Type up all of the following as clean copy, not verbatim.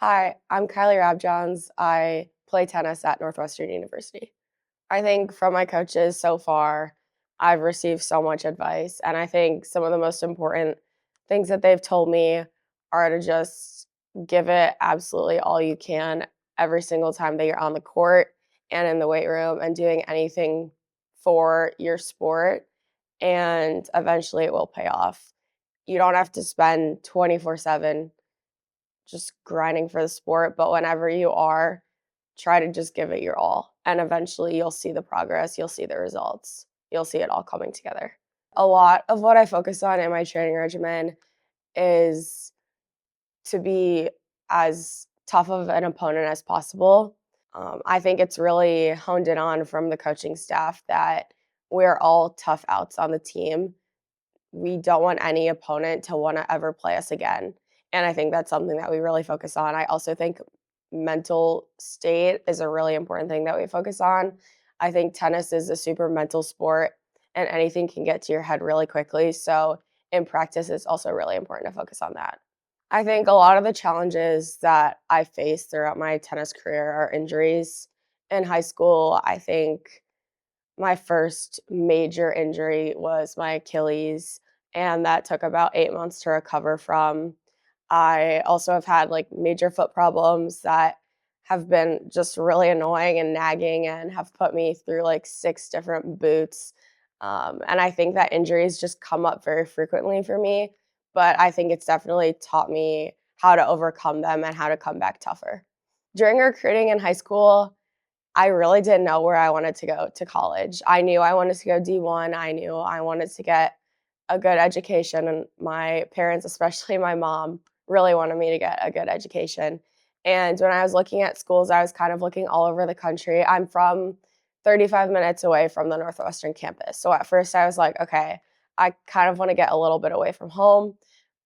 Hi, I'm Kiley Rabjohns. I play tennis at Northwestern University. I think from my coaches so far, I've received so much advice. And I think some of the most important things that they've told me are to just give it absolutely all you can every single time that you're on the court and in the weight room and doing anything for your sport. And eventually it will pay off. You don't have to spend 24/7 just grinding for the sport, but whenever you are, try to just give it your all. And eventually you'll see the progress, you'll see the results, you'll see it all coming together. A lot of what I focus on in my training regimen is to be as tough of an opponent as possible. I think it's really honed in on from the coaching staff that we're all tough outs on the team. We don't want any opponent to want to ever play us again. And I think that's something that we really focus on. I also think mental state is a really important thing that we focus on. I think tennis is a super mental sport and anything can get to your head really quickly. So in practice, it's also really important to focus on that. I think a lot of the challenges that I faced throughout my tennis career are injuries. In high school, I think my first major injury was my Achilles, and that took about 8 months to recover from. I also have had, like, major foot problems that have been just really annoying and nagging and have put me through, like, 6 different boots, and I think that injuries just come up very frequently for me, but I think it's definitely taught me how to overcome them and how to come back tougher. During recruiting in high school, I really didn't know where I wanted to go to college. I knew I wanted to go D1. I knew I wanted to get a good education, and my parents, especially my mom, really wanted me to get a good education. And when I was looking at schools, I was kind of looking all over the country. I'm from 35 minutes away from the Northwestern campus. So at first I was like, okay, I kind of want to get a little bit away from home.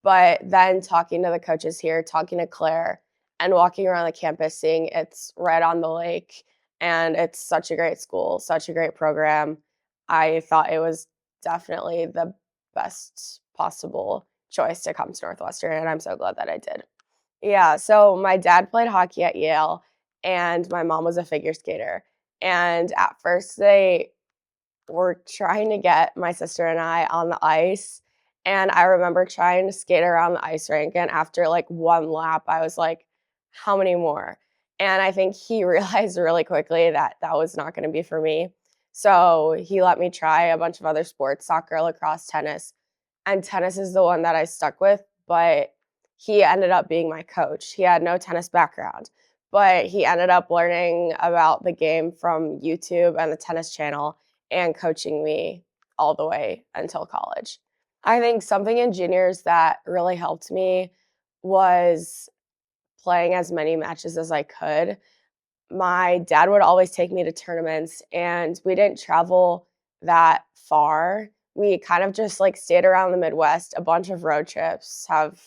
But then talking to the coaches here, talking to Claire, and walking around the campus, seeing it's right on the lake and it's such a great school, such a great program. I thought it was definitely the best possible choice to come to Northwestern, and I'm so glad that I did. Yeah, so my dad played hockey at Yale, and my mom was a figure skater. And at first, they were trying to get my sister and I on the ice. And I remember trying to skate around the ice rink. And after like one lap, I was like, how many more? And I think he realized really quickly that that was not going to be for me. So he let me try a bunch of other sports, soccer, lacrosse, tennis. And tennis is the one that I stuck with. But he ended up being my coach. He had no tennis background, but he ended up learning about the game from YouTube and the tennis channel and coaching me all the way until college. I think something in juniors that really helped me was playing as many matches as I could. My dad would always take me to tournaments, and we didn't travel that far. We kind of just like stayed around the Midwest. A bunch of road trips have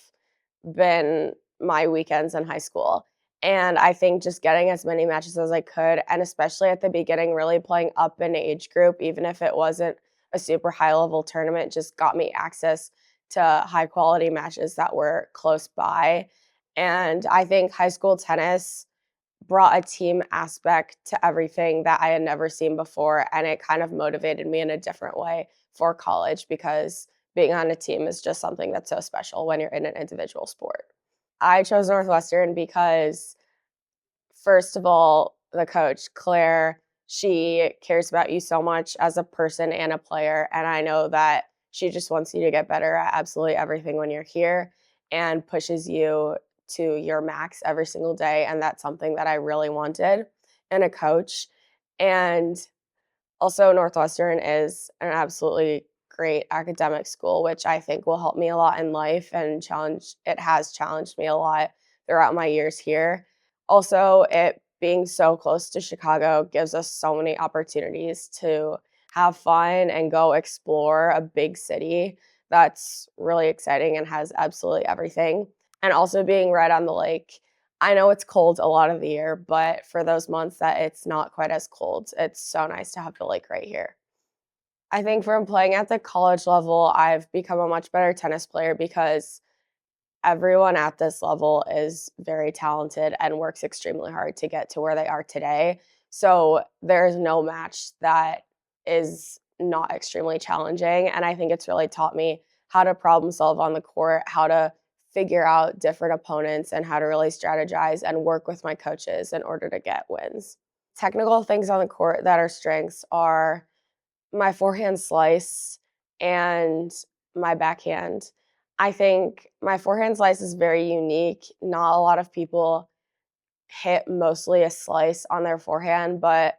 been my weekends in high school. And I think just getting as many matches as I could, and especially at the beginning, really playing up in age group, even if it wasn't a super high level tournament, just got me access to high quality matches that were close by. And I think high school tennis brought a team aspect to everything that I had never seen before. And it kind of motivated me in a different way for college because being on a team is just something that's so special when you're in an individual sport. I chose Northwestern because, first of all, the coach, Claire, she cares about you so much as a person and a player. And I know that she just wants you to get better at absolutely everything when you're here and pushes you to your max every single day. And that's something that I really wanted in a coach. And also, Northwestern is an absolutely great academic school, which I think will help me a lot in life and challenge. It has challenged me a lot throughout my years here. Also, it being so close to Chicago gives us so many opportunities to have fun and go explore a big city that's really exciting and has absolutely everything. And also being right on the lake, I know it's cold a lot of the year, but for those months that it's not quite as cold, it's so nice to have the lake right here. I think from playing at the college level, I've become a much better tennis player because everyone at this level is very talented and works extremely hard to get to where they are today. So there's no match that is not extremely challenging. And I think it's really taught me how to problem solve on the court, how to figure out different opponents, and how to really strategize and work with my coaches in order to get wins. Technical things on the court that are strengths are my forehand slice and my backhand. I think my forehand slice is very unique. Not a lot of people hit mostly a slice on their forehand, but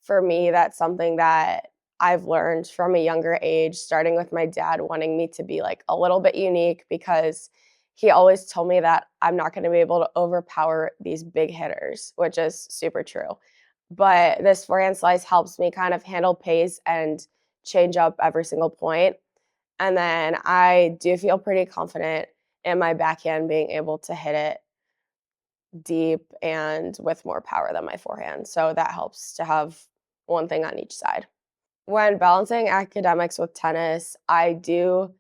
for me, that's something that I've learned from a younger age, starting with my dad wanting me to be like a little bit unique because he always told me that I'm not going to be able to overpower these big hitters, which is super true. But this forehand slice helps me kind of handle pace and change up every single point. And then I do feel pretty confident in my backhand being able to hit it deep and with more power than my forehand. So that helps to have one thing on each side. When balancing academics with tennis, I do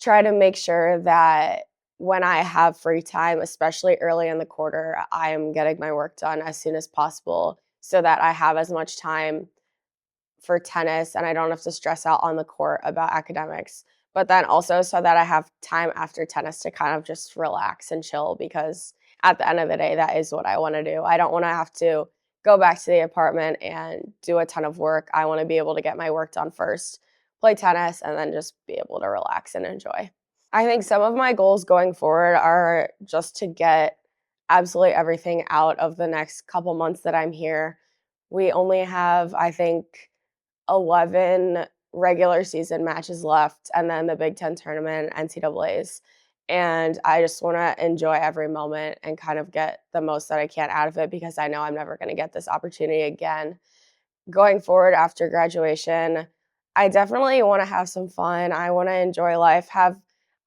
try to make sure that when I have free time, especially early in the quarter, I'm getting my work done as soon as possible so that I have as much time for tennis and I don't have to stress out on the court about academics. But then also so that I have time after tennis to kind of just relax and chill because at the end of the day, that is what I want to do. I don't want to have to go back to the apartment and do a ton of work. I want to be able to get my work done first, play tennis, and then just be able to relax and enjoy. I think some of my goals going forward are just to get absolutely everything out of the next couple months that I'm here. We only have, I think, 11 regular season matches left and then the Big Ten tournament, NCAAs. And I just want to enjoy every moment and kind of get the most that I can out of it because I know I'm never going to get this opportunity again. Going forward after graduation, I definitely want to have some fun. I want to enjoy life.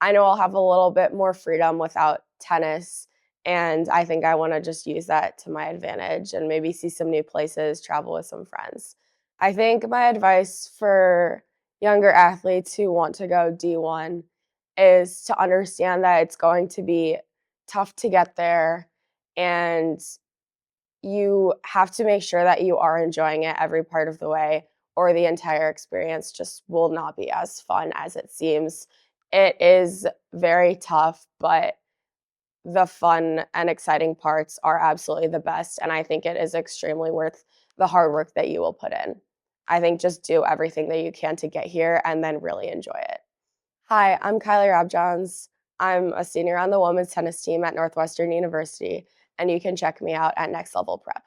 I know I'll have a little bit more freedom without tennis, and I think I want to just use that to my advantage and maybe see some new places, travel with some friends. I think my advice for younger athletes who want to go D1 is to understand that it's going to be tough to get there, and you have to make sure that you are enjoying it every part of the way, or the entire experience just will not be as fun as it seems. It is very tough, but the fun and exciting parts are absolutely the best. And I think it is extremely worth the hard work that you will put in. I think just do everything that you can to get here and then really enjoy it. Hi, I'm Kiley Rabjohns. I'm a senior on the women's tennis team at Northwestern University, and you can check me out at Next Level Prep.